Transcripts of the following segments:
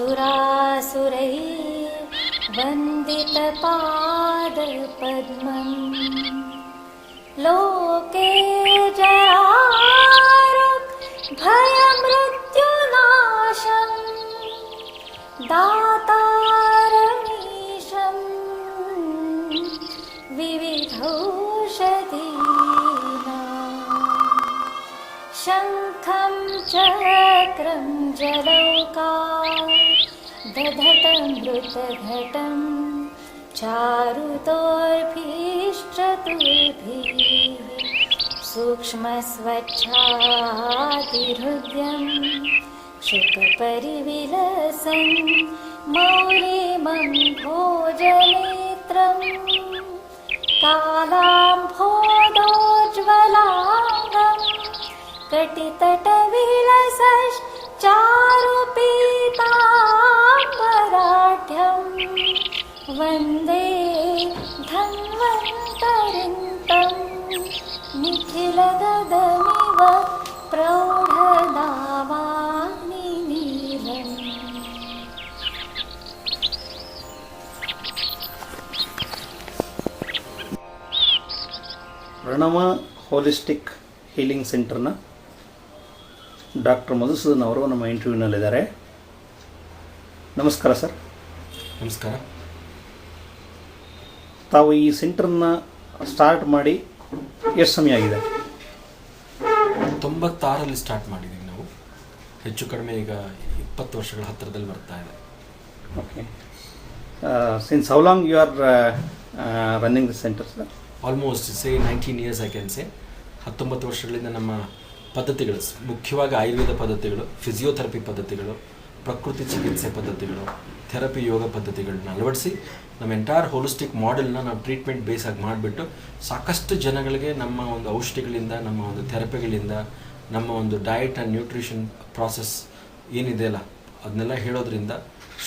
सुरासुरैर्वन्दितपादपद्मं लोके जरारुग्भयमृत्युनाशं दातारमीशं विविधौषधीनां शङ्खं चक्रं जलौकान् दधतमृतघटं चारुतोर्भिश्चतुर्भिः सूक्ष्मस्वच्छातिहृद्यं शुकपरिविलसन् मौलिमं भोजनेत्रं कालाम्भोदोज्ज्वलाङ्गं कटितटविलसश्चारुपीताम्बराढ्यं वन्दे धन्वन्तरिन्तं निखिलगगमिव प्रौढनावानि नीलम्. ಪ್ರಣವ ಹೋಲಿಸ್ಟಿಕ್ ಹೀಲಿಂಗ್ ಸೆಂಟರ್ನ ಡಾಕ್ಟರ್ ಮಧುಸೂದನ್ ಅವರು ನಮ್ಮ ಇಂಟರ್ವ್ಯೂನಲ್ಲಿದ್ದಾರೆ. ನಮಸ್ಕಾರ ಸರ್. ನಮಸ್ಕಾರ. ತಾವು ಈ ಸೆಂಟರ್ನ ಸ್ಟಾರ್ಟ್ ಮಾಡಿ ಎಷ್ಟು ಸಮಯ ಆಗಿದೆ? 96ರಲ್ಲಿ ಸ್ಟಾರ್ಟ್ ಮಾಡಿದ್ದೀವಿ ನಾವು. ಹೆಚ್ಚು ಕಡಿಮೆ ಈಗ 20 ವರ್ಷಗಳ ಹತ್ತಿರದಲ್ಲಿ ಬರ್ತಾ ಇದೆ. Okay. Since how long you are running the centre sir? Almost 19 years I can say. 19 ವರ್ಷಗಳಿಂದ ನಮ್ಮ ಪದ್ಧತಿಗಳು, ಮುಖ್ಯವಾಗಿ ಆಯುರ್ವೇದ ಪದ್ಧತಿಗಳು, ಫಿಸಿಯೋಥೆರಪಿ ಪದ್ಧತಿಗಳು, ಪ್ರಕೃತಿ ಚಿಕಿತ್ಸೆ ಪದ್ಧತಿಗಳು, ಥೆರಪಿ ಯೋಗ ಪದ್ಧತಿಗಳನ್ನ ಅಳವಡಿಸಿ ನಮ್ಮ ಎಂಟೈರ್ ಹೋಲಿಸ್ಟಿಕ್ ಮಾಡೆಲ್ನ ನಾವು ಟ್ರೀಟ್ಮೆಂಟ್ ಬೇಸಾಗಿ ಮಾಡಿಬಿಟ್ಟು ಸಾಕಷ್ಟು ಜನಗಳಿಗೆ ನಮ್ಮ ಒಂದು ಔಷಧಿಗಳಿಂದ, ನಮ್ಮ ಒಂದು ಥೆರಪಿಗಳಿಂದ, ನಮ್ಮ ಒಂದು ಡಯಟ್ ಆ್ಯಂಡ್ ನ್ಯೂಟ್ರಿಷನ್ ಪ್ರಾಸೆಸ್ ಏನಿದೆ ಅಲ್ಲ ಅದನ್ನೆಲ್ಲ ಹೇಳೋದ್ರಿಂದ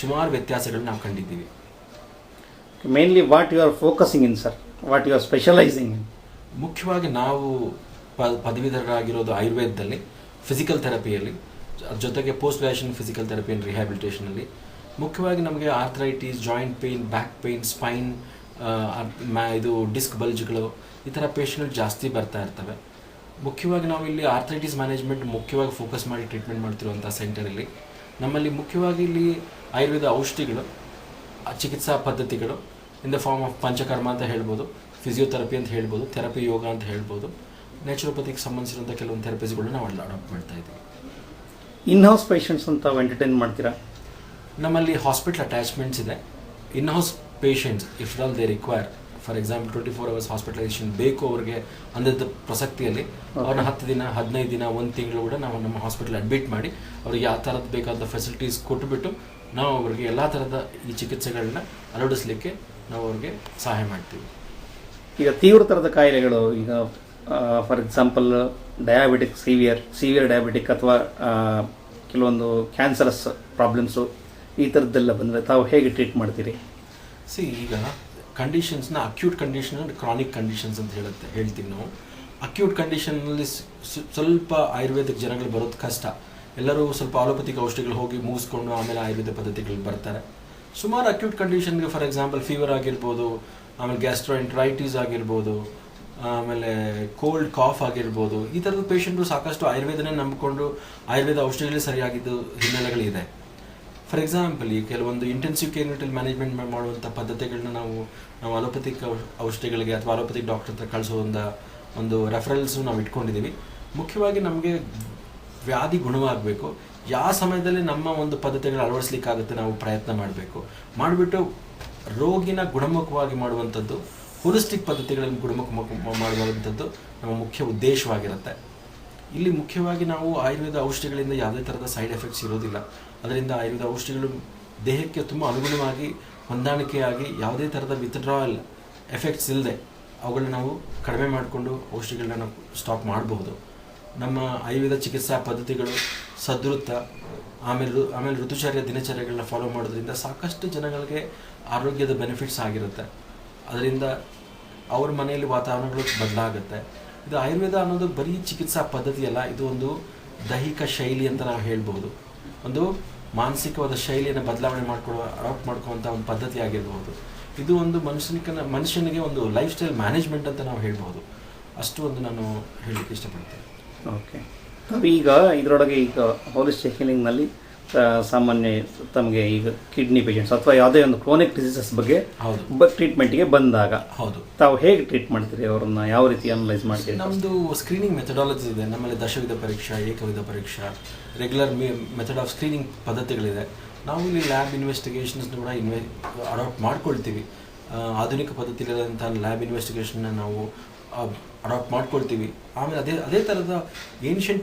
ಸುಮಾರು ವ್ಯತ್ಯಾಸಗಳನ್ನ ನಾವು ಕಂಡಿದ್ದೀವಿ. Mainly what you are focusing in sir? What you are specialising in? ಮುಖ್ಯವಾಗಿ ನಾವು ಪದವೀಧರರಾಗಿರೋದು ಆಯುರ್ವೇದದಲ್ಲಿ, ಫಿಸಿಕಲ್ ಥೆರಪಿಯಲ್ಲಿ, ಜೊತೆಗೆ post graduation physical therapy and ರಿಹ್ಯಾಬಿಲಿಟೇಷನಲ್ಲಿ. ಮುಖ್ಯವಾಗಿ ನಮಗೆ arthritis, joint pain, back pain, spine, ಇದು ಡಿಸ್ಕ್ ಬಲ್ಜ್ಗಳು, ಈ ಥರ ಪೇಷಂಟ್ ಜಾಸ್ತಿ ಬರ್ತಾ ಇರ್ತವೆ. ಮುಖ್ಯವಾಗಿ ನಾವು ಇಲ್ಲಿ ಆರ್ಥರೈಟಿಸ್ ಮ್ಯಾನೇಜ್ಮೆಂಟ್ ಮುಖ್ಯವಾಗಿ ಫೋಕಸ್ ಮಾಡಿ ಟ್ರೀಟ್ಮೆಂಟ್ ಮಾಡ್ತಿರುವಂಥ ಸೆಂಟರಲ್ಲಿ ನಮ್ಮಲ್ಲಿ ಮುಖ್ಯವಾಗಿ ಇಲ್ಲಿ ಆಯುರ್ವೇದ ಔಷಧಿಗಳು, ಚಿಕಿತ್ಸಾ ಪದ್ಧತಿಗಳು in the form of panchakarma ಅಂತ ಹೇಳ್ಬೋದು, ಫಿಸಿಯೋಥೆರಪಿ ಅಂತ ಹೇಳ್ಬೋದು, ಥೆರಪಿ ಯೋಗ ಅಂತ ಹೇಳ್ಬೋದು, ನ್ಯಾಚುರೋಪತಿಗೆ ಸಂಬಂಧಿಸಿರುವಂಥ ಕೆಲವೊಂದು ಥೆರಪೀಸ್ಗಳನ್ನ ನಾವು ಅಡಾಪ್ಟ್ ಮಾಡ್ತಾ ಇದ್ದೀವಿ. ಇನ್-ಹೌಸ್ ಪೇಷಂಟ್ಸ್ ಅಂತ ಎಂಟರ್ಟೈನ್ ಮಾಡ್ತೀರಾ? ನಮ್ಮಲ್ಲಿ ಹಾಸ್ಪಿಟಲ್ ಅಟ್ಯಾಚ್ಮೆಂಟ್ಸ್ ಇದೆ. In house patients if all they require, for example 24 hours ಹಾಸ್ಪಿಟಲೈಸೇಷನ್ ಬೇಕು ಅವ್ರಿಗೆ ಅಂದದ ಪ್ರಸಕ್ತಿಯಲ್ಲಿ ಅವ್ರನ್ನ 10 ದಿನ, 15 ದಿನ, 1 ತಿಂಗಳು ಕೂಡ ನಾವು ನಮ್ಮ ಹಾಸ್ಪಿಟಲ್ ಅಡ್ಮಿಟ್ ಮಾಡಿ ಅವ್ರಿಗೆ ಯಾವ ಥರದ್ದು ಬೇಕಾದ ಫೆಸಿಲಿಟೀಸ್ ಕೊಟ್ಟುಬಿಟ್ಟು ನಾವು ಅವ್ರಿಗೆ ಎಲ್ಲ ಥರದ ಈ ಚಿಕಿತ್ಸೆಗಳನ್ನ ಅಳವಡಿಸಲಿಕ್ಕೆ ನಾವು ಅವ್ರಿಗೆ ಸಹಾಯ ಮಾಡ್ತೀವಿ. ಈಗ ತೀವ್ರ ಥರದ ಕಾಯಿಲೆಗಳು, ಈಗ for example diabetic, severe diabetic ಅಥವಾ ಕೆಲವೊಂದು ಕ್ಯಾನ್ಸರಸ್ ಪ್ರಾಬ್ಲಮ್ಸು, ಈ ಥರದ್ದೆಲ್ಲ ಬಂದರೆ ತಾವು ಹೇಗೆ ಟ್ರೀಟ್ ಮಾಡ್ತೀರಿ? ಈಗ ಕಂಡೀಷನ್ಸ್ನ acute condition and chronic conditions ಅಂತ ಹೇಳ್ತೀವಿ ನಾವು. ಅಕ್ಯೂಟ್ ಕಂಡೀಷನ್ನಲ್ಲಿ ಸ್ವಲ್ಪ ಆಯುರ್ವೇದಿಕ್ ಜನಗಳು ಬರೋದು ಕಷ್ಟ. ಎಲ್ಲರೂ ಸ್ವಲ್ಪ ಆಲೋಪತಿಕ್ ಔಷಧಿಗಳು ಹೋಗಿ ಮುಗಿಸ್ಕೊಂಡು ಆಮೇಲೆ ಆಯುರ್ವೇದ ಪದ್ಧತಿಗಳು ಬರ್ತಾರೆ. ಸುಮಾರು ಅಕ್ಯೂಟ್ ಕಂಡೀಷನ್ಗೆ ಫಾರ್ ಎಕ್ಸಾಂಪಲ್ ಫೀವರ್ ಆಗಿರ್ಬೋದು, ಆಮೇಲೆ ಗ್ಯಾಸ್ಟ್ರೋಎಂಟ್ರೈಟಿಸ್ ಆಗಿರ್ಬೋದು, ಆಮೇಲೆ ಕೋಲ್ಡ್ ಕಾಫ್ ಆಗಿರ್ಬೋದು, ಈ ಥರದ ಪೇಷಂಟು ಸಾಕಷ್ಟು ಆಯುರ್ವೇದನೇ ನಂಬಿಕೊಂಡು ಆಯುರ್ವೇದ ಔಷಧಿಗಳೇ ಸರಿಯಾಗಿದ್ದು ಹಿನ್ನೆಲೆಗಳಿದೆ. ಫಾರ್ ಎಕ್ಸಾಂಪಲ್ ಈ ಕೆಲವೊಂದು ಇಂಟೆನ್ಸಿವ್ ಕೇರ್ ಯೂನಿಟಲ್ಲಿ ಮ್ಯಾನೇಜ್ಮೆಂಟ್ ಮಾಡುವಂಥ ಪದ್ಧತಿಗಳನ್ನ ನಾವು ಅಲೋಪತಿಕ್ ಔಷಧಿಗಳಿಗೆ ಅಥವಾ ಅಲೋಪತಿಕ್ ಡಾಕ್ಟರ್ ಹತ್ರ ಕಳಿಸೋ ಒಂದು ರೆಫರೆನ್ಸು ನಾವು ಇಟ್ಕೊಂಡಿದ್ದೀವಿ. ಮುಖ್ಯವಾಗಿ ನಮಗೆ ವ್ಯಾಧಿ ಗುಣವಾಗಬೇಕು, ಯಾವ ಸಮಯದಲ್ಲಿ ನಮ್ಮ ಒಂದು ಪದ್ಧತಿಗಳು ಅಳವಡಿಸ್ಲಿಕ್ಕಾಗುತ್ತೆ ನಾವು ಪ್ರಯತ್ನ ಮಾಡಿಬಿಟ್ಟು ರೋಗಿನ ಗುಣಮುಖವಾಗಿ ಮಾಡುವಂಥದ್ದು, ಹೋಲಿಸ್ಟಿಕ್ ಪದ್ಧತಿಗಳನ್ನು ಗುಣಮುಖ ಮಾಡುವಂಥದ್ದು ನಮ್ಮ ಮುಖ್ಯ ಉದ್ದೇಶವಾಗಿರುತ್ತೆ. ಇಲ್ಲಿ ಮುಖ್ಯವಾಗಿ ನಾವು ಆಯುರ್ವೇದ ಔಷಧಿಗಳಿಂದ ಯಾವುದೇ ಥರದ ಸೈಡ್ ಎಫೆಕ್ಟ್ಸ್ ಇರೋದಿಲ್ಲ. ಅದರಿಂದ ಆಯುರ್ವೇದ ಔಷಧಿಗಳು ದೇಹಕ್ಕೆ ತುಂಬ ಅನುಗುಣವಾಗಿ ಹೊಂದಾಣಿಕೆಯಾಗಿ ಯಾವುದೇ ಥರದ ವಿತ್ಡ್ರಾಯಲ್ ಎಫೆಕ್ಟ್ಸ್ ಇಲ್ಲದೆ ಅವುಗಳನ್ನ ನಾವು ಕಡಿಮೆ ಮಾಡಿಕೊಂಡು ಔಷಧಿಗಳನ್ನ ನಾವು ಸ್ಟಾಪ್ ಮಾಡಬಹುದು. ನಮ್ಮ ಆಯುರ್ವೇದ ಚಿಕಿತ್ಸಾ ಪದ್ಧತಿಗಳು ಸದೃಢ, ಆಮೇಲೆ ಋತುಚರ್ಯ ದಿನಚರ್ಯಗಳನ್ನ ಫಾಲೋ ಮಾಡೋದ್ರಿಂದ ಸಾಕಷ್ಟು ಜನಗಳಿಗೆ ಆರೋಗ್ಯದ ಬೆನಿಫಿಟ್ಸ್ ಆಗಿರುತ್ತೆ. ಅದರಿಂದ ಅವ್ರ ಮನೆಯಲ್ಲಿ ವಾತಾವರಣಗಳು ಬದಲಾಗುತ್ತೆ. ಇದು ಆಯುರ್ವೇದ ಅನ್ನೋದು ಬರೀ ಚಿಕಿತ್ಸಾ ಪದ್ಧತಿ ಅಲ್ಲ, ಇದು ಒಂದು ದೈಹಿಕ ಶೈಲಿ ಅಂತ ನಾವು ಹೇಳ್ಬೋದು. ಒಂದು ಮಾನಸಿಕವಾದ ಶೈಲಿಯನ್ನು ಬದಲಾವಣೆ ಅಡಾಪ್ಟ್ ಮಾಡ್ಕೊಳ್ಳುವಂಥ ಒಂದು ಪದ್ಧತಿ ಆಗಿರ್ಬೋದು. ಇದು ಒಂದು ಮನುಷ್ಯನಿಗೆ ಒಂದು ಲೈಫ್ ಸ್ಟೈಲ್ ಮ್ಯಾನೇಜ್ಮೆಂಟ್ ಅಂತ ನಾವು ಹೇಳ್ಬೋದು. ಅಷ್ಟು ಒಂದು ನಾನು ಹೇಳಲಿಕ್ಕೆ ಇಷ್ಟಪಡ್ತೇನೆ. ಓಕೆ, ಈಗ ಇದರೊಳಗೆ ಈಗ ಹೋಲಿಸ್ಟಿಕ್ ಹೀಲಿಂಗ್ನಲ್ಲಿ ಸಾಮಾನ್ಯ ತಮಗೆ ಈಗ ಕಿಡ್ನಿ ಪೇಷಂಟ್ಸ್ ಅಥವಾ ಯಾವುದೇ ಒಂದು ಕ್ರೋನಿಕ್ ಡಿಸೀಸಸ್ ಬಗ್ಗೆ ಟ್ರೀಟ್ಮೆಂಟ್ಗೆ ಬಂದಾಗ ಹೌದು ತಾವು ಹೇಗೆ ಟ್ರೀಟ್ ಮಾಡ್ತೀರಿ, ಅವರನ್ನ ಯಾವ ರೀತಿ ಅನಲೈಸ್ ಮಾಡ್ತೀರಿ? ನಮ್ಮದು ಸ್ಕ್ರೀನಿಂಗ್ ಮೆಥಡಾಲಜಿ ಇದೆ. ನಮ್ಮಲ್ಲಿ ದಶವಿಧ ಪರೀಕ್ಷಾ, ಏಕವಿಧ ಪರೀಕ್ಷಾ, ರೆಗ್ಯುಲರ್ ಮೆಥಡ್ ಆಫ್ ಸ್ಕ್ರೀನಿಂಗ್ ಪದ್ಧತಿಗಳಿದೆ. ನಾವು ಇಲ್ಲಿ ಲ್ಯಾಬ್ ಇನ್ವೆಸ್ಟಿಗೇಷನ್ಸ್ನ ಕೂಡ ಅಡಾಪ್ಟ್ ಮಾಡ್ಕೊಳ್ತೀವಿ. ಆಧುನಿಕ ಪದ್ಧತಿಲಿರುವಂಥ ಲ್ಯಾಬ್ ಇನ್ವೆಸ್ಟಿಗೇಷನ್ನ ನಾವು ಅಡಾಪ್ಟ್ ಮಾಡ್ಕೊಳ್ತೀವಿ. ಆಮೇಲೆ ಅದೇ ಥರದ ಏನ್ಷಿಯಂಟ್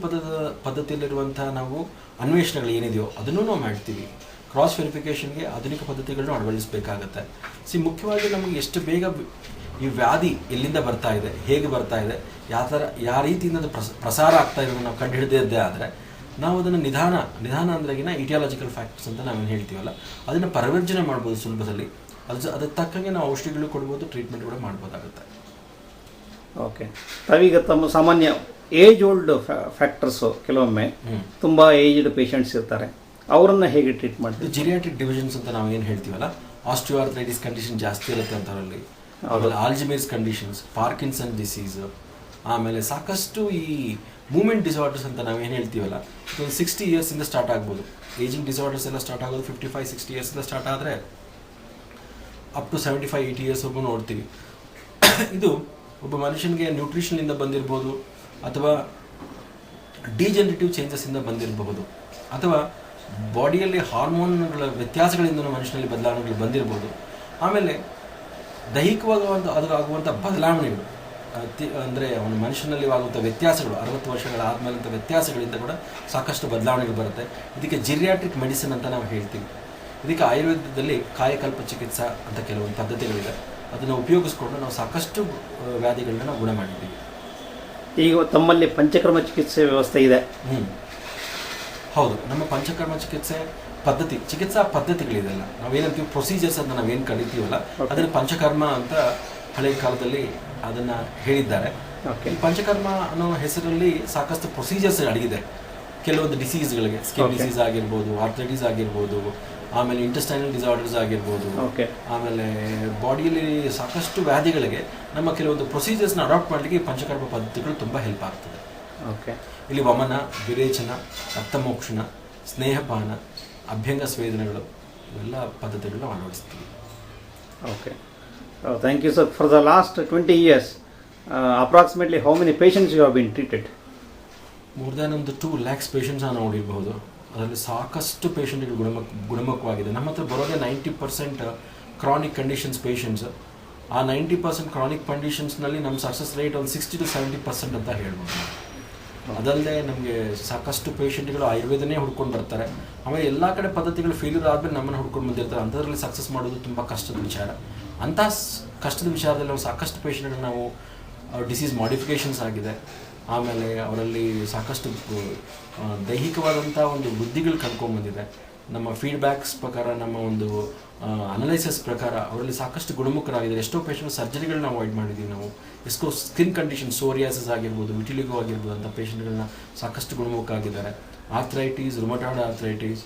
ಪದ್ಧತಿಯಲ್ಲಿರುವಂಥ ನಾವು ಅನ್ವೇಷಣೆಗಳು ಏನಿದೆಯೋ ಅದನ್ನು ನಾವು ಮಾಡ್ತೀವಿ. ಕ್ರಾಸ್ ವೆರಿಫಿಕೇಷನ್ಗೆ ಆಧುನಿಕ ಪದ್ಧತಿಗಳನ್ನು ಅಳವಡಿಸಬೇಕಾಗತ್ತೆ. ಮುಖ್ಯವಾಗಿ ನಮಗೆ ಎಷ್ಟು ಬೇಗ ಈ ವ್ಯಾಧಿ ಎಲ್ಲಿಂದ ಬರ್ತಾ ಇದೆ, ಹೇಗೆ ಬರ್ತಾ ಇದೆ, ಯಾವ ರೀತಿಯಿಂದ ಅದು ಪ್ರಸಾರ ಆಗ್ತಾ ಇರೋದನ್ನು ನಾವು ಕಂಡು ಹಿಡಿದಿದ್ದೇ ಆದರೆ ನಾವು ಅದನ್ನು ನಿಧಾನ ಅಂದ್ರೆಗಿನ ಇಟಿಯಾಲಜಿಕಲ್ ಫ್ಯಾಕ್ಟರ್ಸ್ ಅಂತ ನಾವೇನು ಹೇಳ್ತೀವಲ್ಲ, ಅದನ್ನು ಪರಿವರ್ಜನೆ ಮಾಡ್ಬೋದು ಸುಲಭದಲ್ಲಿ. ಅದಕ್ಕೆ ತಕ್ಕಂಗೆ ನಾವು ಔಷಧಿಗಳು ಕೊಡ್ಬೋದು, ಟ್ರೀಟ್ಮೆಂಟ್ ಕೂಡ ಮಾಡ್ಬೋದಾಗುತ್ತೆ. ಓಕೆ, ತಾವೀಗ ತಮ್ಮ ಸಾಮಾನ್ಯ ಏಜ್ ಓಲ್ಡ್ ಫ್ಯಾಕ್ಟರ್ಸು ಕೆಲವೊಮ್ಮೆ ತುಂಬ ಏಜ್ಡ್ ಪೇಷಂಟ್ಸ್ ಇರ್ತಾರೆ, ಅವರನ್ನು ಹೇಗೆ ಟ್ರೀಟ್ ಮಾಡ್ತೀವಿ? ಜಿರಿಯಾಟ್ರಿಕ್ ಡಿವಿಷನ್ಸ್ ಅಂತ ನಾವು ಏನು ಹೇಳ್ತೀವಲ್ಲ, ಆಸ್ಟಿಯೋಆರ್ಥ್ರೈಟಿಸ್ ಕಂಡೀಷನ್ ಜಾಸ್ತಿ ಇರುತ್ತೆ ಅಂಥವರಲ್ಲಿ, ಆಮೇಲೆ ಆಲ್ಜಿಮೇರ್ಸ್ ಕಂಡೀಷನ್ಸ್, ಪಾರ್ಕಿನ್ಸನ್ ಡಿಸೀಸ್, ಆಮೇಲೆ ಸಾಕಷ್ಟು ಈ ಮೂಮೆಂಟ್ ಡಿಸಾರ್ಡರ್ಸ್ ಅಂತ ನಾವೇನು ಹೇಳ್ತೀವಲ್ಲ, ಇದೊಂದು 60 ಇಯರ್ಸಿಂದ ಸ್ಟಾರ್ಟ್ ಆಗ್ಬೋದು. ಏಜಿಂಗ್ ಡಿಸಾರ್ಡರ್ಸ್ ಎಲ್ಲ ಸ್ಟಾರ್ಟ್ ಆಗೋದು 55-60 ಇಯರ್ಸಿಂದ ಸ್ಟಾರ್ಟ್ ಆದರೆ ಅಪ್ ಟು 75-80 ಇಯರ್ಸ್ವರೆಗೂ ನೋಡ್ತೀವಿ. ಇದು ಒಬ್ಬ ಮನುಷ್ಯನಿಗೆ ನ್ಯೂಟ್ರಿಷನಿಂದ ಬಂದಿರ್ಬೋದು, ಅಥವಾ ಡಿಜನರೇಟಿವ್ ಚೇಂಜಸ್ಸಿಂದ ಬಂದಿರಬಹುದು, ಅಥವಾ ಬಾಡಿಯಲ್ಲಿ ಹಾರ್ಮೋನ್ಗಳ ವ್ಯತ್ಯಾಸಗಳಿಂದ ಮನುಷ್ಯನಲ್ಲಿ ಬದಲಾವಣೆಗಳು ಬಂದಿರ್ಬೋದು. ಆಮೇಲೆ ದೈಹಿಕವಾಗಿ ಆಗುವಂಥ ಬದಲಾವಣೆಗಳು ಅಂದರೆ ಅವನ ಮನುಷ್ಯನಲ್ಲಿ ಆಗುವಂಥ ವ್ಯತ್ಯಾಸಗಳು 60 ವರ್ಷಗಳಾದಮೇಲೆ ವ್ಯತ್ಯಾಸಗಳಿಂದ ಕೂಡ ಸಾಕಷ್ಟು ಬದಲಾವಣೆಗಳು ಬರುತ್ತೆ. ಇದಕ್ಕೆ ಜಿರಿಯಾಟ್ರಿಕ್ ಮೆಡಿಸಿನ್ ಅಂತ ನಾವು ಹೇಳ್ತೀವಿ. ಇದಕ್ಕೆ ಆಯುರ್ವೇದದಲ್ಲಿ ಕಾಯಕಲ್ಪ ಚಿಕಿತ್ಸಾ ಅಂತ ಕೆಲವೊಂದು ಪದ್ಧತಿಗಳಿದೆ. ಅದನ್ನು ಉಪಯೋಗಿಸ್ಕೊಂಡು ನಾವು ಸಾಕಷ್ಟು ವ್ಯಾಧಿಗಳನ್ನ ನಾವು ಗುಣ ಮಾಡಿದ್ದೀವಿ. ಈಗ ತಮ್ಮಲ್ಲಿ ಪಂಚಕರ್ಮ ಚಿಕಿತ್ಸೆ ವ್ಯವಸ್ಥೆ ಇದೆ? ಹೌದು, ನಮ್ಮ ಪಂಚಕರ್ಮ ಚಿಕಿತ್ಸಾ ಪದ್ಧತಿಗಳಿದೆಲ್ಲ ನಾವೇನಂತೀವಿ ಪ್ರೊಸೀಜರ್ಸ್ ಅಂತ ನಾವೇನು ಕರಿತೀವಲ್ಲ, ಅದನ್ನು ಪಂಚಕರ್ಮ ಅಂತ ಹಳೆಯ ಕಾಲದಲ್ಲಿ ಅದನ್ನು ಹೇಳಿದ್ದಾರೆ. ಈ ಪಂಚಕರ್ಮ ಅನ್ನೋ ಹೆಸರಲ್ಲಿ ಸಾಕಷ್ಟು ಪ್ರೊಸೀಜರ್ಸ್ ಅಡಗಿದೆ. ಕೆಲವೊಂದು ಡಿಸೀಸ್ಗಳಿಗೆ, ಸ್ಕಿನ್ ಡಿಸೀಸ್ ಆಗಿರ್ಬೋದು, ಆರ್ಥ್ರೈಟಿಸ್ ಆಗಿರ್ಬೋದು, ಆಮೇಲೆ ಇಂಟೆಸ್ಟೈನಲ್ ಡಿಸಾರ್ಡರ್ಸ್ ಆಗಿರ್ಬೋದು, ಆಮೇಲೆ ಬಾಡಿಯಲ್ಲಿ ಸಾಕಷ್ಟು ವ್ಯಾಧಿಗಳಿಗೆ ನಮ್ಮ ಕೆಲವೊಂದು ಪ್ರೊಸೀಜರ್ಸ್ನ ಅಡಾಪ್ಟ್ ಮಾಡಲಿಕ್ಕೆ ಪಂಚಕರ್ಮ ಪದ್ಧತಿಗಳು ತುಂಬ ಹೆಲ್ಪ್ ಆಗ್ತದೆ. ಇಲ್ಲಿ ವಮನ, ವಿರೇಚನ, ರಕ್ತಮೋಕ್ಷಣ, ಸ್ನೇಹಪಾನ, ಅಭ್ಯಂಗ ಸ್ವೇದನೆಗಳು ಇವೆಲ್ಲ ಪದ್ಧತಿಗಳನ್ನ ಅಳವಡಿಸ್ತೀವಿ. Okay, thank you sir. For the last 20 years, approximately how many patients you have been treated? More than ಒಂದು 2 lakhs ಪೇಷಂಟ್ಸ್ ನಾವು ನೋಡಿರ್ಬೋದು. ಅದರಲ್ಲಿ ಸಾಕಷ್ಟು ಪೇಷಂಟ್ಗಳು ಗುಣಮುಖವಾಗಿದೆ. ನಮ್ಮ ಹತ್ರ ಬರೋದೇ 90% ಕ್ರಾನಿಕ್ ಕಂಡೀಷನ್ಸ್ ಪೇಷಂಟ್ಸ್. ಆ 90% ಕ್ರಾನಿಕ್ ಕಂಡೀಷನ್ಸ್ನಲ್ಲಿ ನಮ್ಮ ಸಕ್ಸಸ್ ರೇಟ್ ಒಂದು 60 to 70% ಅಂತ ಹೇಳ್ಬೋದು. ಅದಲ್ಲದೆ ನಮಗೆ ಸಾಕಷ್ಟು ಪೇಷಂಟ್ಗಳು ಆಯುರ್ವೇದನೇ ಹುಡ್ಕೊಂಡು ಬರ್ತಾರೆ. ಆಮೇಲೆ ಎಲ್ಲ ಕಡೆ ಪದ್ಧತಿಗಳು ಫೇಲ್ಯೂರ್ ಆದಮೇಲೆ ನಮ್ಮನ್ನು ಹುಡ್ಕೊಂಡು ಬಂದಿರ್ತಾರೆ. ಅಂಥದ್ರಲ್ಲಿ ಸಕ್ಸಸ್ ಮಾಡೋದು ತುಂಬ ಕಷ್ಟದ ವಿಚಾರ. ಅಂಥ ಕಷ್ಟದ ವಿಚಾರದಲ್ಲಿ ನಾವು ಸಾಕಷ್ಟು ಪೇಷಂಟ್ಗಳು ನಾವು ಡಿಸೀಸ್ ಮಾಡಿಫಿಕೇಷನ್ಸ್ ಆಗಿದೆ. ಆಮೇಲೆ ಅವರಲ್ಲಿ ಸಾಕಷ್ಟು ದೈಹಿಕವಾದಂಥ ಒಂದು ಬುದ್ಧಿಗಳು ಕಳ್ಕೊಂಡ್ಬಂದಿದೆ. ನಮ್ಮ ಫೀಡ್ಬ್ಯಾಕ್ಸ್ ಪ್ರಕಾರ, ನಮ್ಮ ಒಂದು ಅನಲೈಸಿಸ್ ಪ್ರಕಾರ ಅವರಲ್ಲಿ ಸಾಕಷ್ಟು ಗುಣಮುಖರಾಗಿದೆ. ಎಷ್ಟೋ ಪೇಷಂಟ್ ಸರ್ಜರಿಗಳನ್ನ ಅವಾಯ್ಡ್ ಮಾಡಿದ್ದೀವಿ ನಾವು. ಎಷ್ಟೋ ಸ್ಕಿನ್ ಕಂಡೀಷನ್, ಸೋರಿಯಾಸಿಸ್ ಆಗಿರ್ಬೋದು, ವಿಟಿಲಿಗೋ ಆಗಿರ್ಬೋದು ಅಂತ ಪೇಷಂಟ್ಗಳನ್ನ ಸಾಕಷ್ಟು ಗುಣಮುಖ ಆಗಿದ್ದಾರೆ. ಆರ್ಥ್ರೈಟಿಸ್, ರುಮಟಾಯ್ಡ್ ಆರ್ಥ್ರೈಟಿಸ್,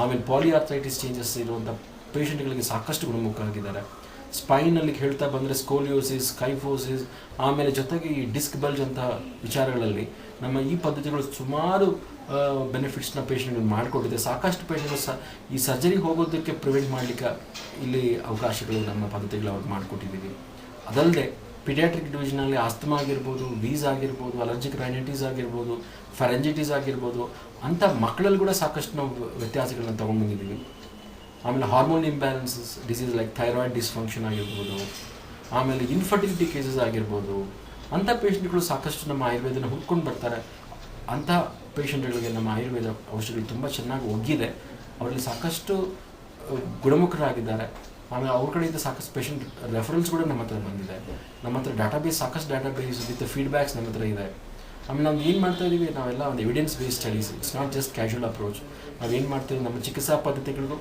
ಆಮೇಲೆ ಪಾಲಿಆರ್ಥ್ರೈಟಿಸ್ ಚೇಂಜಸ್ ಇರುವಂಥ ಪೇಷಂಟ್ಗಳಿಗೆ ಸಾಕಷ್ಟು ಗುಣಮುಖ ಆಗಿದ್ದಾರೆ. ಸ್ಪೈನಲ್ಲಿ ಹೇಳ್ತಾ ಬಂದರೆ ಸ್ಕೋಲಿಯೋಸಿಸ್, ಕೈಫೋಸಿಸ್, ಆಮೇಲೆ ಜೊತೆಗೆ ಈ ಡಿಸ್ಕ್ ಬಲ್ಜ್ ಅಂತ ವಿಚಾರಗಳಲ್ಲಿ ನಮ್ಮ ಈ ಪದ್ಧತಿಗಳು ಸುಮಾರು ಬೆನಿಫಿಟ್ಸ್ನ ಪೇಷಂಟ್ಗಳು ಮಾಡಿಕೊಟ್ಟಿದೆ. ಸಾಕಷ್ಟು ಪೇಷಂಟ್ಗಳು ಈ ಸರ್ಜರಿಗೆ ಹೋಗೋದಕ್ಕೆ ಪ್ರಿವೆಂಟ್ ಮಾಡಲಿಕ್ಕೆ ಇಲ್ಲಿ ಅವಕಾಶಗಳು ನಮ್ಮ ಪದ್ಧತಿಗಳು ಅವ್ರಿಗೆ ಮಾಡಿಕೊಟ್ಟಿದ್ದೀವಿ. ಅದಲ್ಲದೆ ಪಿಡಿಯಾಟ್ರಿಕ್ ಡಿವಿಷನಲ್ಲಿ ಆಸ್ತಮಾ ಆಗಿರ್ಬೋದು, ವೀಸ್ ಆಗಿರ್ಬೋದು, ಅಲರ್ಜಿಕ್ ರೈನೈಟಿಸ್ ಆಗಿರ್ಬೋದು, ಫೆರೆಂಜಿಟಿಸ್ ಆಗಿರ್ಬೋದು ಅಂಥ ಮಕ್ಕಳಲ್ಲಿ ಕೂಡ ಸಾಕಷ್ಟು ನಾವು ವ್ಯತ್ಯಾಸಗಳನ್ನ ತೊಗೊಂಡ್ಬಂದಿದ್ದೀವಿ. ಆಮೇಲೆ hormone imbalances disease like thyroid dysfunction ಆಗಿರ್ಬೋದು, ಆಮೇಲೆ ಇನ್ಫರ್ಟಿಲಿಟಿ ಕೇಸಸ್ ಆಗಿರ್ಬೋದು, ಅಂಥ ಪೇಷಂಟ್ಗಳು ಸಾಕಷ್ಟು ನಮ್ಮ ಆಯುರ್ವೇದನ ಹುಡ್ಕೊಂಡು ಬರ್ತಾರೆ. ಅಂಥ ಪೇಷಂಟ್ಗಳಿಗೆ ನಮ್ಮ ಆಯುರ್ವೇದ ಔಷಧಿಗಳು ತುಂಬ ಚೆನ್ನಾಗಿ ಒಗ್ಗಿದೆ. ಅವರಲ್ಲಿ ಸಾಕಷ್ಟು ಗುಣಮುಖರಾಗಿದ್ದಾರೆ. ಆಮೇಲೆ ಅವ್ರ ಕಡೆಯಿಂದ ಸಾಕಷ್ಟು ಪೇಷಂಟ್ ರೆಫರೆನ್ಸ್ ಕೂಡ ನಮ್ಮ ಹತ್ರ ಬಂದಿದೆ. ನಮ್ಮ ಹತ್ರ ಸಾಕಷ್ಟು ಡಾಟಾಬೇಸ್ ವಿತ್ ಫೀಡ್ಬ್ಯಾಕ್ಸ್ ನಮ್ಮ ಹತ್ರ ಇದೆ. ಆಮೇಲೆ ನಾವು ಏನು ಮಾಡ್ತಾ ಇದ್ದೀವಿ, ನಾವೆಲ್ಲ ಒಂದು evidence based studies, it's not just casual approach. ನಾವೇನು ಮಾಡ್ತೀವಿ, ನಮ್ಮ ಚಿಕಿತ್ಸಾ ಪದ್ಧತಿಗಳಿಗೂ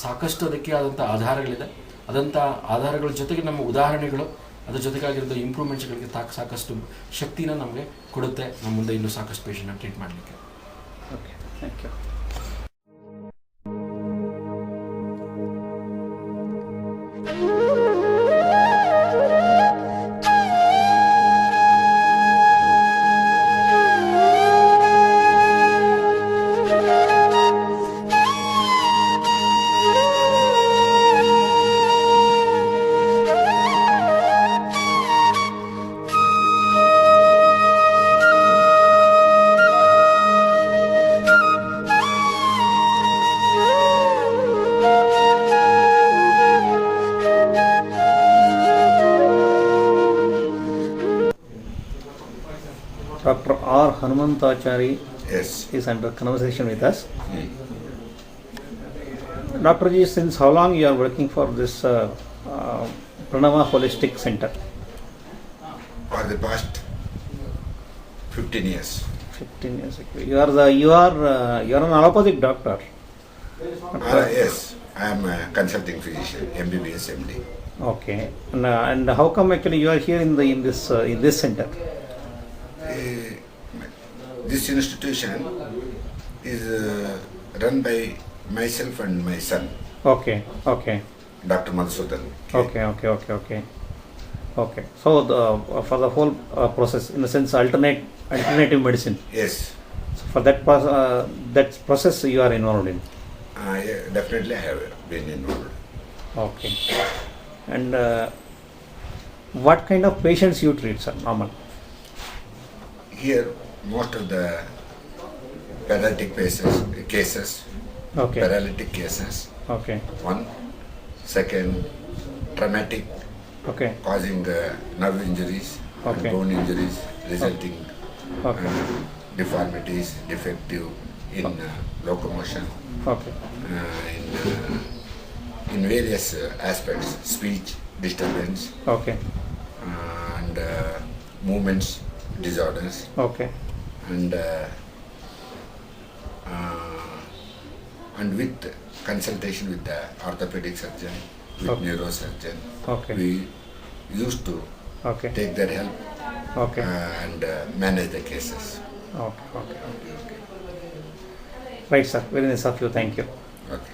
ಸಾಕಷ್ಟು ಅದಕ್ಕೆ ಆದಂಥ ಆಧಾರಗಳಿದೆ. ಅದಂಥ ಆಧಾರಗಳ ಜೊತೆಗೆ ನಮ್ಮ ಉದಾಹರಣೆಗಳು, ಅದರ ಜೊತೆಗಾಗಿರೋದು ಇಂಪ್ರೂವ್ಮೆಂಟ್ಸ್ಗಳಿಗೆ ಸಾಕಷ್ಟು ಶಕ್ತಿನ ನಮಗೆ ಕೊಡುತ್ತೆ ನಮ್ಮ ಮುಂದೆ ಇನ್ನೂ ಸಾಕಷ್ಟು ಪೇಷಂಟ್ನ ಟ್ರೀಟ್ ಮಾಡಲಿಕ್ಕೆ. Okay, thank you. Hanumantachari Yes. is under conversation with us. Dr. Ji, since how long you are working for this Pranava Holistic Center? For the past 15 years. 15 years ago. You are an allopathic doctor. Yes, I am a consulting physician, MBBS MD. Okay. And how come actually you are here in this center? This institution is run by myself and my son, Okay. Okay. Dr. Madhusudan. Okay. So for the whole process, in the sense, alternative medicine. Yes, So for that process you are involved in. yeah, definitely I have been involved. Okay. And what kind of patients you treat, sir? Normal. Here, most of the paralytic cases, Okay. paralytic cases, Okay. one. Second, traumatic, Okay. causing nerve injuries, Okay. bone injuries, resulting Okay. deformities, defective in locomotion, Okay. in various aspects, speech disturbance, Okay. and movements disorders, Okay. and with consultation with the orthopedic surgeon, with Okay. neurosurgeon, Okay. we used to Okay. take their help Okay. and manage the cases. Okay. Right, sir. Very nice of you. Thank you. Okay.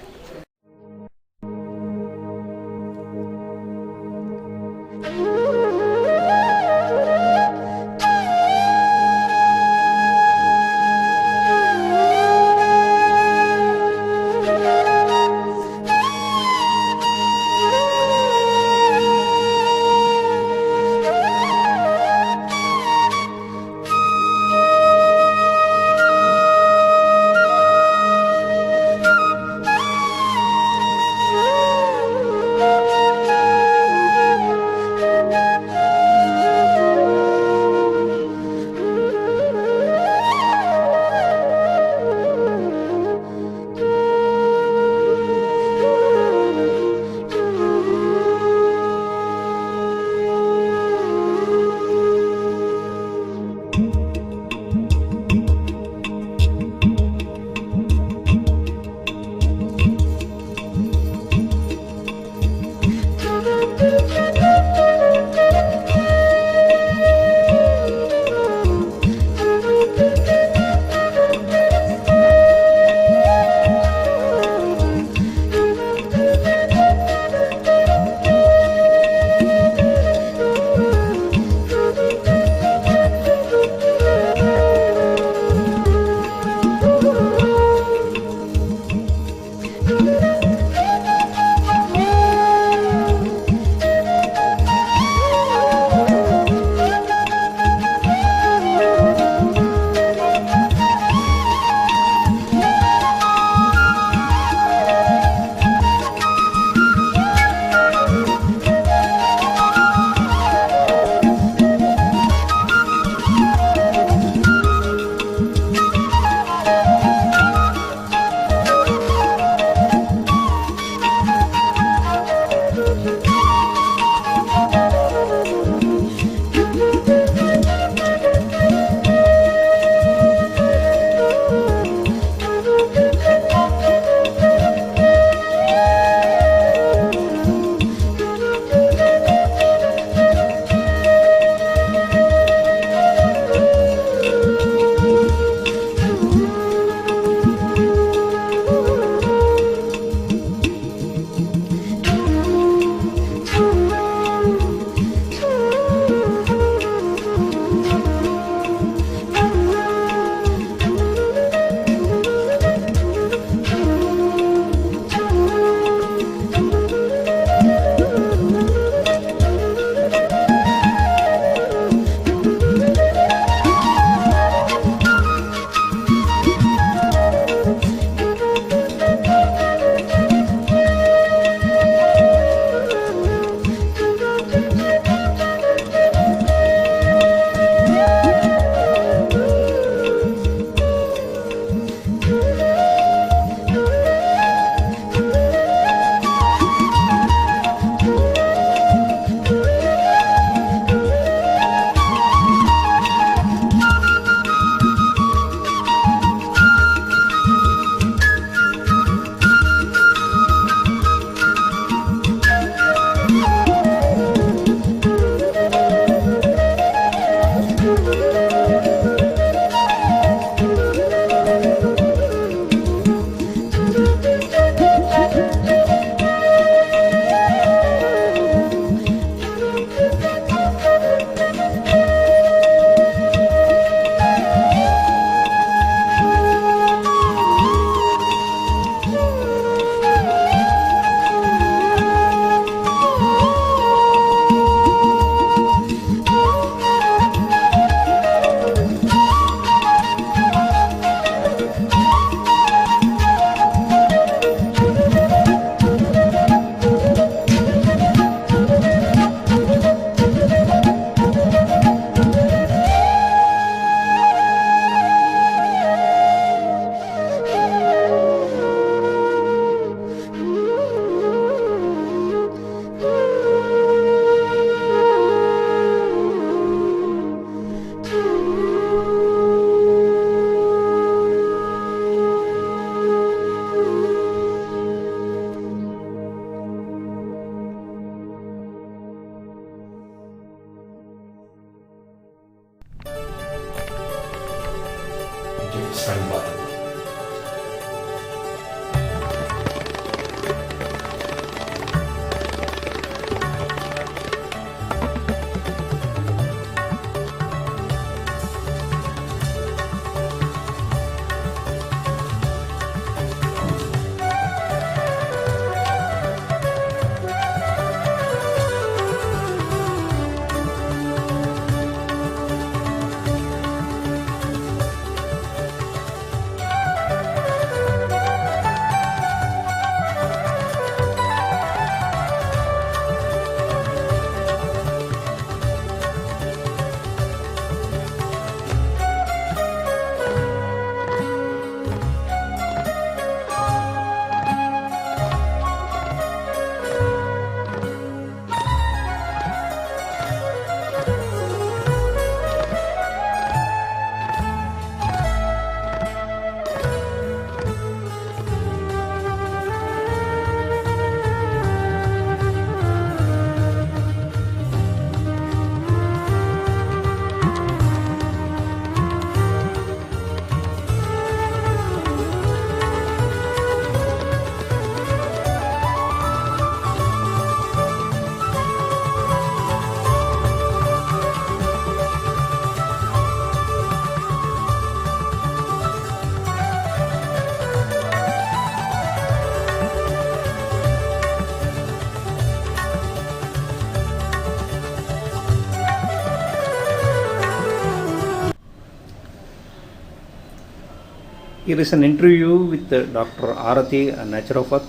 Here is an interview with Dr. Arati, a naturopath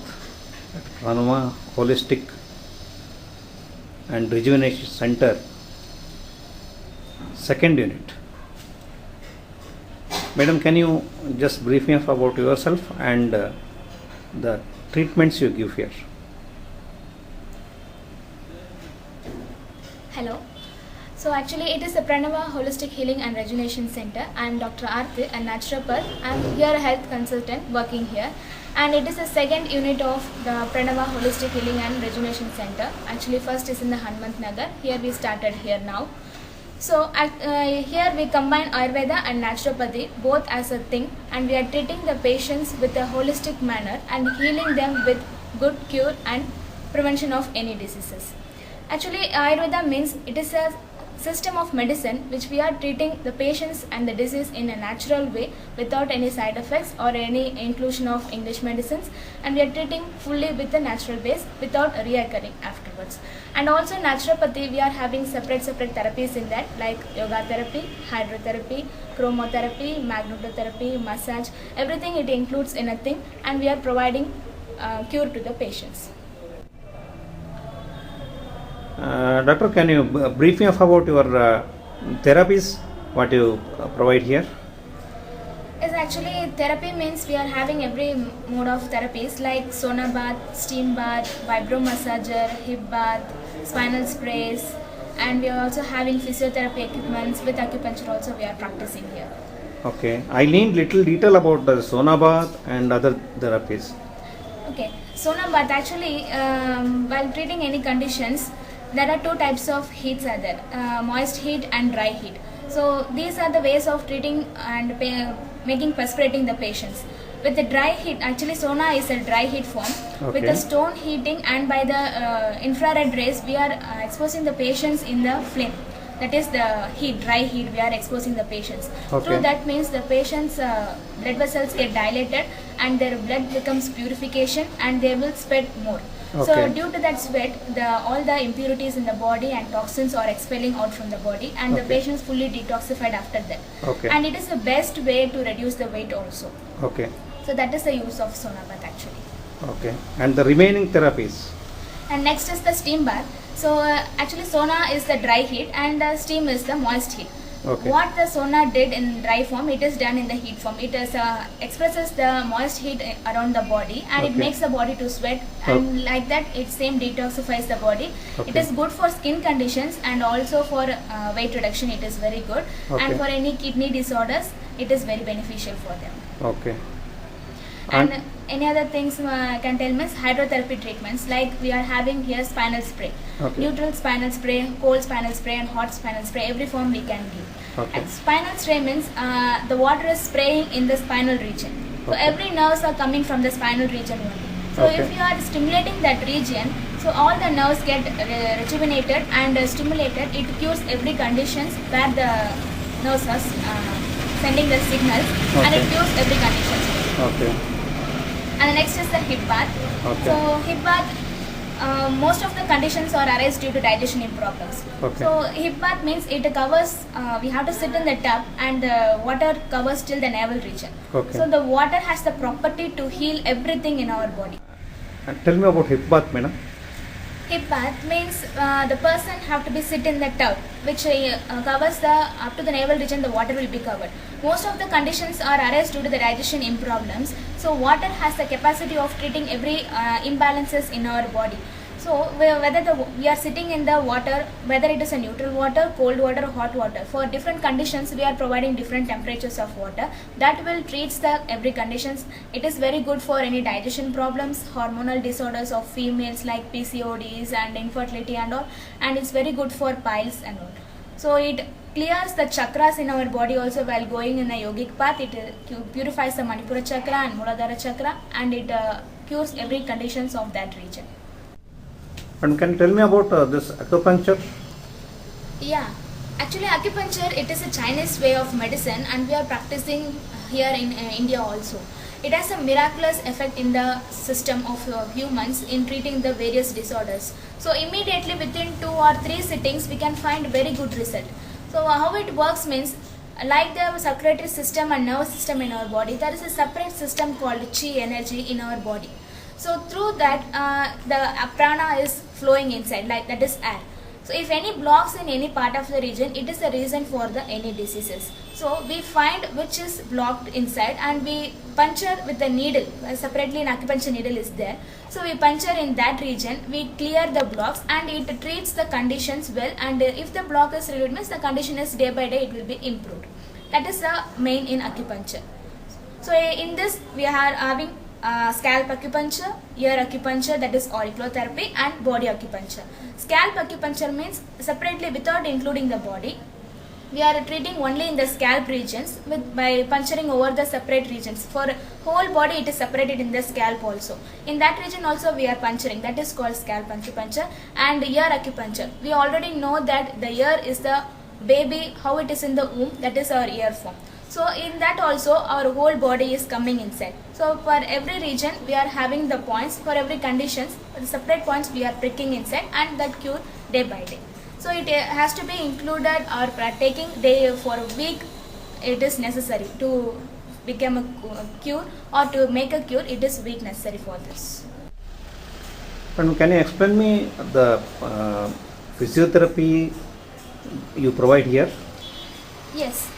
at Pranava Holistic and Rejuvenation Center, second unit. Madam, can you just brief me about yourself and the treatments you give here? Hello. So actually it is the Pranava Holistic Healing and Rejuvenation Center. I am Dr. Arthi, a naturopath. I am here a health consultant working here. And it is the second unit of the Pranava Holistic Healing and Rejuvenation Center. Actually first is in the Hanmant Nagar. Here we started here now. So here we combine Ayurveda and naturopathy both as a thing, and we are treating the patients with a holistic manner and healing them with good cure and prevention of any diseases. Actually Ayurveda means it is a system of medicine which we are treating the patients and the disease in a natural way without any side effects or any inclusion of English medicines, and we are treating fully with the natural base without reoccurring afterwards. And also naturopathy, we are having separate therapies in that, like yoga therapy, hydrotherapy, chromotherapy, magnetotherapy, massage, everything it includes in a thing, and we are providing cure to the patients. Doctor, can you brief me about your therapies, what you provide here? Yes, actually therapy means we are having every mode of therapies like sauna bath, steam bath, vibro massager, hip bath, spinal sprays, and we are also having physiotherapy equipments. With acupuncture also we are practicing here. Okay, I need little detail about the sauna bath and other therapies. Okay, sauna bath actually while treating any conditions, there are two types of heats are there, moist heat and dry heat. So these are the ways of treating and making perspirating the patients. With the dry heat, actually sauna is a dry heat form. Okay. With the stone heating and by the infrared rays, we are exposing the patients in the flame. That is the heat, dry heat, we are exposing the patients. Okay. Through that means the patients' blood vessels get dilated and their blood becomes purification and they will sweat more. Okay. So due to that sweat, all the impurities in the body and toxins are expelling out from the body, and the Okay. patients fully detoxified after that. Okay. And it is the best way to reduce the weight also. Okay, So that is the use of sauna bath actually. okay. And the remaining therapies? And next is the steam bath. So actually sauna is the dry heat and steam is the moist heat. Okay. What the sauna did in dry form, it is done in the heat form. It is expresses the moist heat around the body and it Okay. makes the body to sweat, and like that it same detoxifies the body. It Okay. is good for skin conditions and also for weight reduction. It is very good, Okay. and for any kidney disorders it is very beneficial for them. Okay. And any other things I can tell means hydrotherapy treatments, like we are having here spinal spray, Okay. neutral spinal spray, cold spinal spray and hot spinal spray, every form we can give. Okay. And spinal spray means the water is spraying in the spinal region. So Okay. every nerves are coming from the spinal region only. So Okay. if you are stimulating that region, so all the nerves get rejuvenated and stimulated. It cures every conditions where the nerves are sending the signals, and it Okay. cures every condition. Okay. And the next is the hip bath. Okay. So hip bath, most of the conditions are arise due to digestion problems. Okay. So hip bath means it covers, we have to sit in the tub and the water covers till the navel region. Okay. So the water has the property to heal everything in our body. And tell me about hip bath, madam. Hip bath means the person have to be sit in the tub, which covers the up to the navel region. The water will be covered. Most of the conditions are arise due to the digestion problems. So water has the capacity of treating every imbalances in our body. So whether we are sitting in the water, whether it is a neutral water, cold water, hot water, for different conditions we are providing different temperatures of water that will treat the every conditions. It is very good for any digestion problems, hormonal disorders of females like PCODs and infertility and all, and it's very good for piles and all. So it clears the chakras in our body also while going in a yogic path. It purifies the Manipura chakra and Muladhara chakra, and it cures every conditions of that region. And can you tell me about this acupuncture? Yeah, actually acupuncture, it is a Chinese way of medicine and we are practicing here in India also. It has a miraculous effect in the system of humans in treating the various disorders. So immediately within 2 or 3 sittings we can find very good result. So how it works means like the circulatory system and nervous system in our body, there is a separate system called chi energy in our body. So through that, the prana is flowing inside, like that is air. So if any blocks in any part of the region, it is a reason for the any diseases. So we find which is blocked inside and we puncture with the needle. Separately an acupuncture needle is there. So we puncture in that region, we clear the blocks and it treats the conditions well, and if the block is relieved means the condition is day by day it will be improved. That is the main in acupuncture. So in this we are having scalp acupuncture, ear acupuncture, that is auriculotherapy, and body acupuncture. Scalp acupuncture means separately without including the body. We are treating only in the scalp regions by puncturing over the separate regions. For whole body it is separated in the scalp also. In that region also we are puncturing, that is called scalp acupuncture. And ear acupuncture, we already know that the ear is the baby, how it is in the womb, that is our ear form. So in that also our whole body is coming inside. So for every region we are having the points, for every conditions the separate points we are pricking inside, and that cure day by day. So it has to be included or taking day for a week. It is necessary to become a cure, or to make a cure it is week necessary for this. And can you explain me the physiotherapy you provide here? Yes.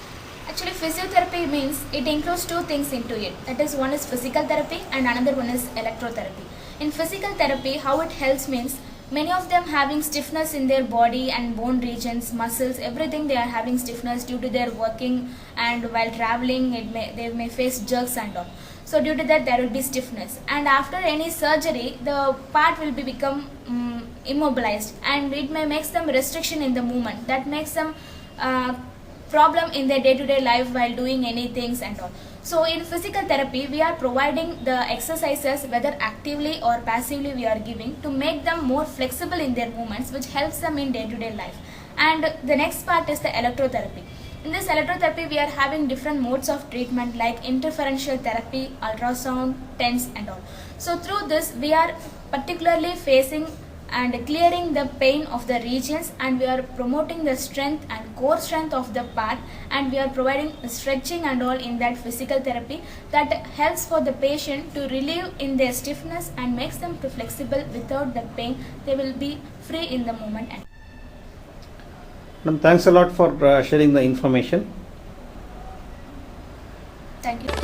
Actually, physiotherapy means it includes two things into it. That is, one is physical therapy and another one is electrotherapy. In physical therapy, how it helps means many of them having stiffness in their body and bone regions, muscles, everything they are having stiffness due to their working, and while traveling they may face jerks and all. So due to that there will be stiffness, and after any surgery the part will become immobilized, and it may make some restriction in the movement, that makes some problem in their day-to-day life while doing any things and all. So in physical therapy we are providing the exercises, whether actively or passively we are giving, to make them more flexible in their movements, which helps them in day-to-day life. And the next part is the electrotherapy. In this electrotherapy we are having different modes of treatment like interferential therapy, ultrasound, TENS and all. So through this we are particularly facing and clearing the pain of the regions, and we are promoting the strength and core strength of the part, and we are providing stretching and all in that physical therapy that helps for the patient to relieve in their stiffness and makes them flexible without the pain. They will be free in the moment. Madam, thanks a lot for sharing the information. Thank you.